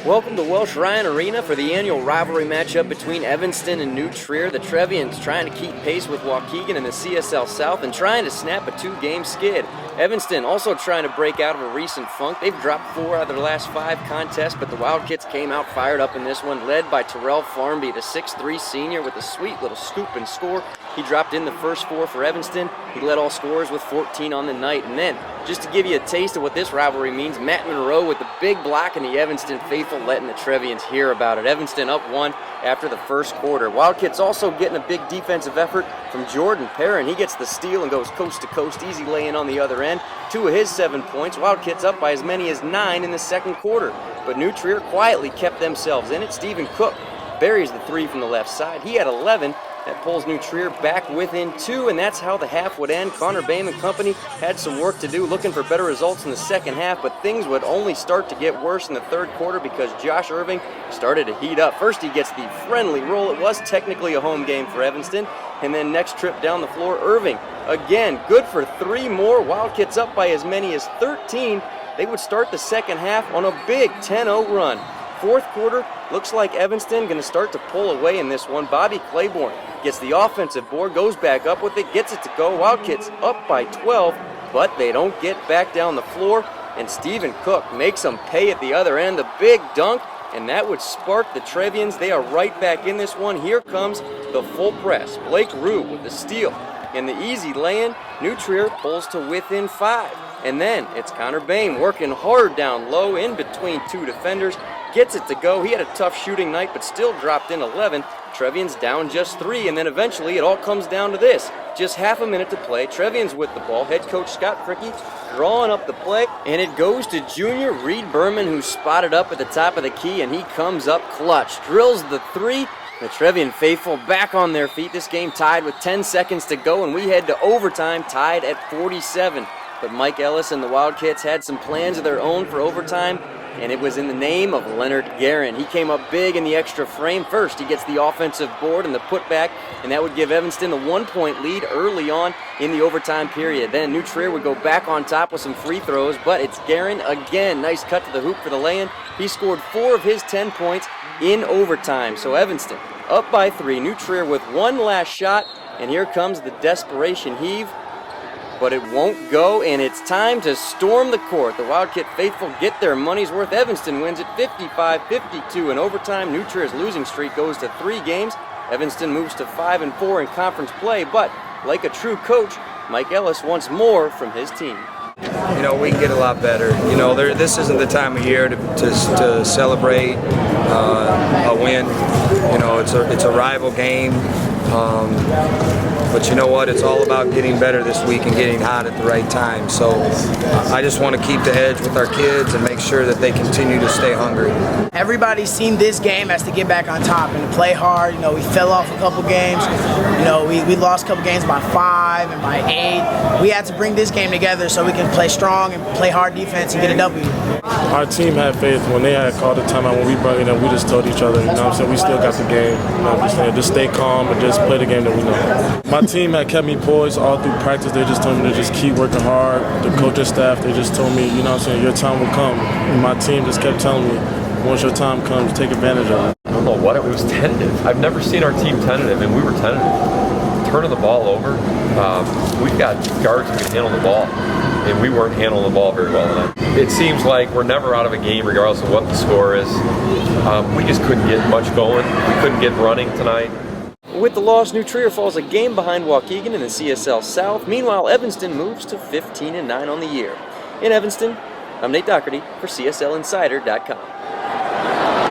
Welcome to Welsh-Ryan Arena for the annual rivalry matchup between Evanston and New Trier. The Trevians trying to keep pace with Waukegan in the CSL South and trying to snap a two-game skid. Evanston also trying to break out of a recent funk. They've dropped 4 out of their last 5 contests, but the Wildcats came out fired up in this one, led by Terrell Farmby, the 6'3 senior with a sweet little scoop and score. He dropped in the first 4 for Evanston. He led all scorers with 14 on the night. And then, just to give you a taste of what this rivalry means, Matt Monroe with the big block and the Evanston faithful letting the Trevians hear about it. Evanston up 1 after the first quarter. Wildcats also getting a big defensive effort from Jordan Perrin. He gets the steal and goes coast to coast, easy laying on the other end. 2 of his 7 points. Wildcats up by as many as 9 in the second quarter. But New Trier quietly kept themselves in it. Stephen Cook buries the 3 from the left side. He had 11. That pulls New Trier back within 2, and that's how the half would end. Connor Boehm and company had some work to do, looking for better results in the second half, but things would only start to get worse in the third quarter because Josh Irving started to heat up. First, he gets the friendly roll. It was technically a home game for Evanston, and then next trip down the floor, Irving again good for 3 more. Wildcats up by as many as 13. They would start the second half on a big 10-0 run. Fourth quarter, looks like Evanston going to start to pull away in this one. Bobby Claiborne gets the offensive board, goes back up with it, gets it to go. Wildcats up by 12, but they don't get back down the floor, and Stephen Cook makes them pay at the other end. The big dunk, and that would spark the Trevians. They are right back in this one. Here comes the full press. Blake Rube with the steal and the easy lay-in. New Trier pulls to within 5. And then it's Connor Boehm working hard down low in between 2 defenders. Gets it to go. He had a tough shooting night, but still dropped in 11. Trevians down just 3, and then eventually it all comes down to this. Just half a minute to play. Trevians with the ball. Head coach Scott Fricky drawing up the play, and it goes to junior Reed Berman, who's spotted up at the top of the key, and he comes up clutch. Drills the 3. The Trevian faithful back on their feet. This game tied with 10 seconds to go, and we head to overtime, tied at 47. But Mike Ellis and the Wildcats had some plans of their own for overtime, and it was in the name of Leonard Guerin. He came up big in the extra frame. First, he gets the offensive board and the putback, and that would give Evanston a 1-point lead early on in the overtime period. Then New Trier would go back on top with some free throws, but it's Guerin again. Nice cut to the hoop for the lay-in. He scored 4 of his 10 points in overtime. So Evanston up by 3. New Trier with one last shot, and here comes the desperation heave. But it won't go, and it's time to storm the court. The Wildcat faithful get their money's worth. Evanston wins it 55-52 in overtime. New Trier's losing streak goes to 3 games. Evanston moves to 5-4 in conference play, but like a true coach, Mike Ellis wants more from his team. You know, we can get a lot better. You know, this isn't the time of year to celebrate a win. You know, it's a rival game. But you know what? It's all about getting better this week and getting hot at the right time. So I just want to keep the edge with our kids and make sure that they continue to stay hungry. Everybody's seen this game as to get back on top and to play hard. You know, we fell off a couple games. You know, we lost a couple games by 5 and by 8. We had to bring this game together so we can play strong and play hard defense and get a W. Our team had faith. When they had called the timeout, when we brought it in, we just told each other, you know what I'm saying, we still got the game. You know what I'm saying, just stay calm and just play the game that we know. My team had kept me poised all through practice. They just told me to just keep working hard. The coaching staff, they just told me, you know what I'm saying, your time will come. And my team just kept telling me, once your time comes, take advantage of it. I don't know what, it was tentative. I've never seen our team tentative, and we were tentative. Turning the ball over, we've got guards who can handle the ball, and we weren't handling the ball very well tonight. It seems like we're never out of a game regardless of what the score is. We just couldn't get much going. We couldn't get running tonight. With the loss, New Trier falls a game behind Waukegan in the CSL South. Meanwhile, Evanston moves to 15-9 on the year. In Evanston, I'm Nate Doherty for CSLinsider.com.